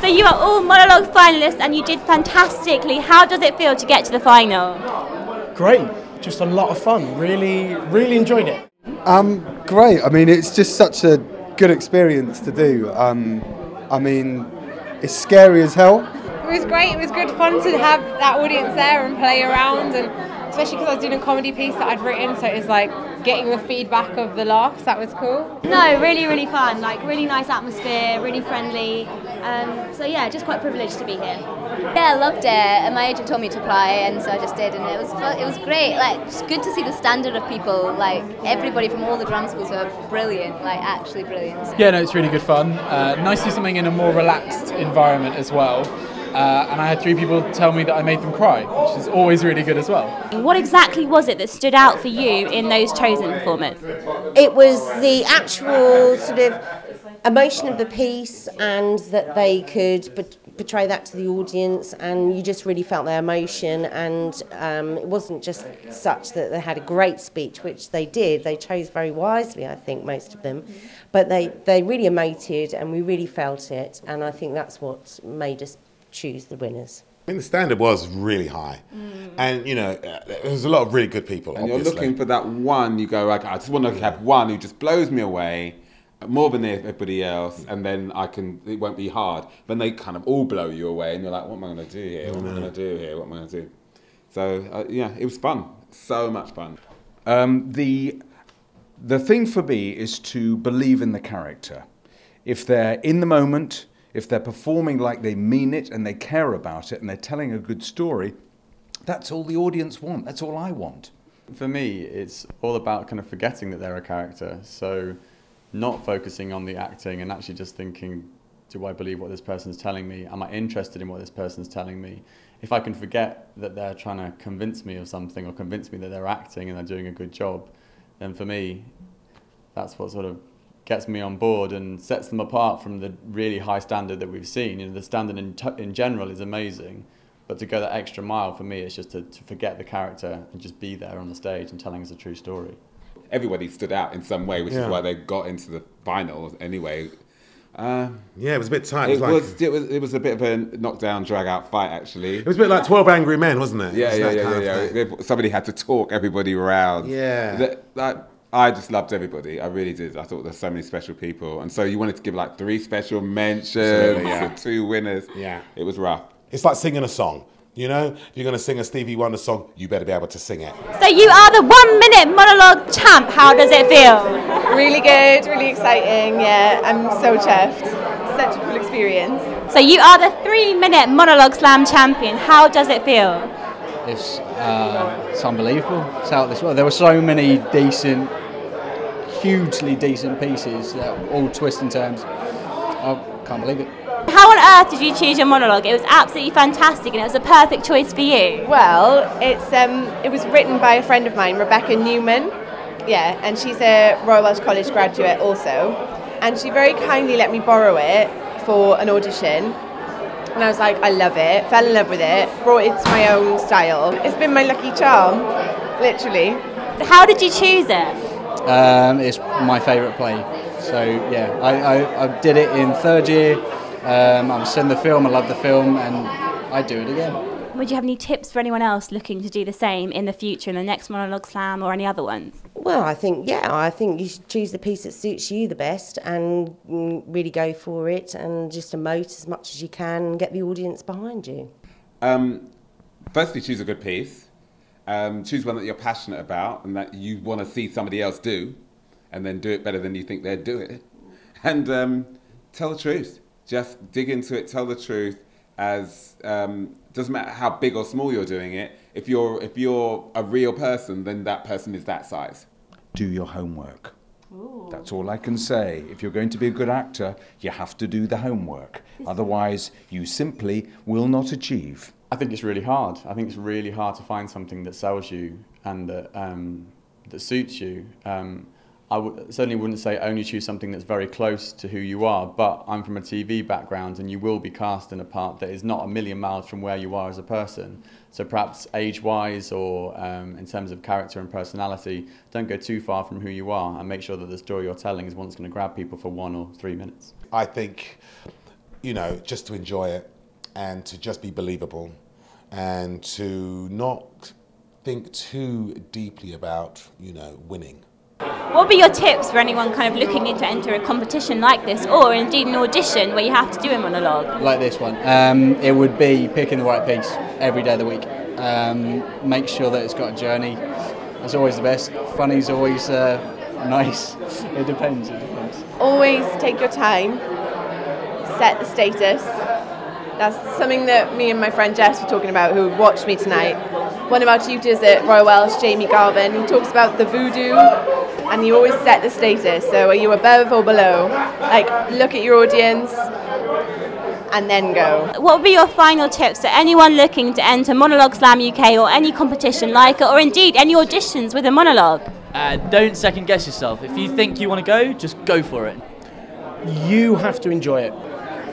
So you are all monologue finalists and you did fantastically. How does it feel to get to the final? Great, just a lot of fun. Really enjoyed it. Great. I mean, it's just such a good experience to do. I mean, it's scary as hell. It was great. It was good fun to have that audience there and play around, and especially because I was doing a comedy piece that I'd written, so it was like getting the feedback of the laughs. That was cool. No, really fun. Like really nice atmosphere, really friendly. So yeah, just quite privileged to be here. Yeah, I loved it, and my agent told me to apply, and so I just did, and it was fun. It was great. Like, it's good to see the standard of people. Like, everybody from all the drama schools were brilliant, like actually brilliant. Yeah, no, it's really good fun. Nice to do something in a more relaxed environment as well. And I had 3 people tell me that I made them cry, which is always really good as well. What exactly was it that stood out for you in those chosen performers? It was the actual sort of emotion of the piece, and that they could portray that to the audience, and you just really felt their emotion. And it wasn't just such that they had a great speech, which they did. They chose very wisely, I think, most of them. But they really emoted, and we really felt it. And I think that's what made us choose the winners. I mean, the standard was really high, and you know, there was a lot of really good people. And obviously. you're looking for that one. You go, okay, I just want to have one who just blows me away, more than everybody else, and then it won't be hard. When they kind of all blow you away, and you're like, what am I going to do here? What am I going to do here? What am I going to do? So yeah, it was fun. So much fun. The thing for me is to believe in the character. If they're in the moment, if they're performing like they mean it and they care about it and they're telling a good story, that's all the audience want. That's all I want. For me, it's all about kind of forgetting that they're a character. So not focusing on the acting and actually just thinking, do I believe what this person's telling me? Am I interested in what this person's telling me? If I can forget that they're trying to convince me of something or convince me that they're acting and they're doing a good job, then for me, that's what sort of gets me on board and sets them apart from the really high standard that we've seen. You know, the standard in general is amazing, but to go that extra mile for me is just to forget the character and just be there on the stage and telling us a true story. Everybody stood out in some way, which is why they got into the final anyway. Yeah, it was a bit tight. It was a bit of a knockdown, drag-out fight, actually. It was a bit like 12 Angry Men, wasn't it? Yeah. Somebody had to talk everybody around. Yeah. I just loved everybody. I really did. I thought there's so many special people. And so you wanted to give like 3 special mentions to 2 winners. Yeah. It was rough. It's like singing a song. You know, if you're going to sing a Stevie Wonder song, you better be able to sing it. So you are the 1-minute monologue champ. How does it feel? Really good, really exciting. Yeah, I'm so chuffed. Such a cool experience. So you are the 3-minute monologue slam champion. How does it feel? It's unbelievable. It's out this world. There were so many decent, hugely decent pieces that all twist and turns. I can't believe it. How on earth did you choose your monologue? It was absolutely fantastic and it was a perfect choice for you. Well, it was written by a friend of mine, Rebecca Newman. Yeah, and she's a Royal Welsh College graduate also. And she very kindly let me borrow it for an audition. And I was like, I love it, fell in love with it, brought it to my own style. It's been my lucky charm, literally. How did you choose it? It's my favourite play. So yeah, I did it in 3rd year. I've seen the film, I love the film, and I'd do it again. Would you have any tips for anyone else looking to do the same in the future, in the next monologue slam or any other ones? Well, I think you should choose the piece that suits you the best and really go for it and just emote as much as you can and get the audience behind you. Firstly, choose a good piece. Choose one that you're passionate about and that you want to see somebody else do, and then do it better than you think they'd do it. And tell the truth. Just dig into it, tell the truth. Doesn't matter how big or small you're doing it. If you're a real person, then that person is that size. Do your homework. Ooh. That's all I can say. If you're going to be a good actor, you have to do the homework. Otherwise, you simply will not achieve. I think it's really hard. I think it's really hard to find something that sells you and that suits you. I certainly wouldn't say only choose something that's very close to who you are, but I'm from a TV background and you will be cast in a part that is not a million miles from where you are as a person. So perhaps age-wise or in terms of character and personality, don't go too far from who you are and make sure that the story you're telling is one that's going to grab people for 1 or 3 minutes. I think you know, just to enjoy it and to just be believable and to not think too deeply about, you know, winning. What would be your tips for anyone kind of looking to enter a competition like this, or indeed an audition where you have to do a monologue? Like this one. It would be picking the right piece every day of the week. Make sure that it's got a journey. That's always the best. Funny's always nice. It depends. Always take your time, set the status. That's something that me and my friend Jess were talking about, who watched me tonight. One of our tutors at Royal Welsh, Jamie Garvin, he talks about the voodoo, and you always set the status. So are you above or below? Like, look at your audience and then go. What would be your final tips to anyone looking to enter Monologue Slam UK or any competition like it, or indeed any auditions with a monologue? Don't second guess yourself. If you think you want to go, just go for it. You have to enjoy it.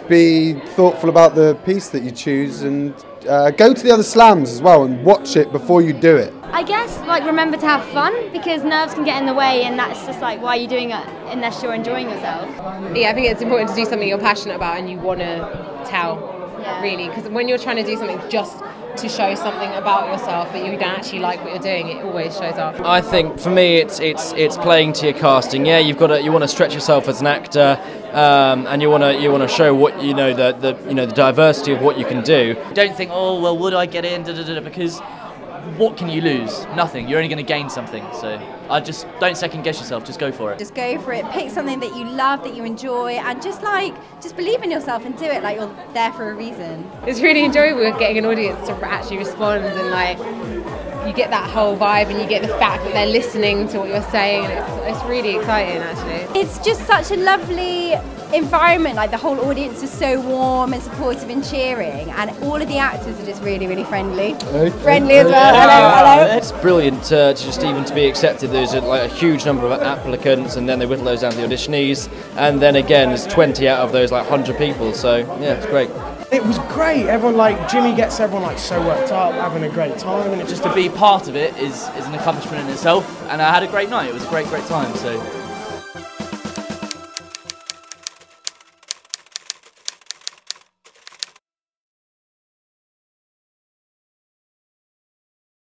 Be thoughtful about the piece that you choose, and go to the other slams as well and watch it before you do it. I guess, like, remember to have fun, because nerves can get in the way, and that's just like, why are you doing it unless you're enjoying yourself? Yeah, I think it's important to do something you're passionate about and you want to tell, really, because when you're trying to do something just to show something about yourself but you don't actually like what you're doing, it always shows up. I think for me it's playing to your casting. Yeah, you want to stretch yourself as an actor, and you want to show what you know, the diversity of what you can do. Don't think, oh well, would I get in? Because what can you lose? Nothing. You're only going to gain something. So I just don't second guess yourself. Just go for it. Just go for it. Pick something that you love, that you enjoy, and just believe in yourself and do it. Like, you're there for a reason. It's really enjoyable getting an audience to actually respond, and like you get that whole vibe and you get the fact that they're listening to what you're saying, and it's really exciting actually. It's just such a lovely environment. Like, the whole audience is so warm and supportive and cheering, and all of the actors are just really, really friendly. Friendly as well. Hello. It's brilliant to just even to be accepted. There's a huge number of applicants, and then they whittle those down to the auditionees, and then again there's 20 out of those 100 people. So yeah, it's great. It was great. Everyone, Jimmy gets everyone so worked up, having a great time, and it Just to be part of it is an accomplishment in itself, and I had a great night. It was a great time. So.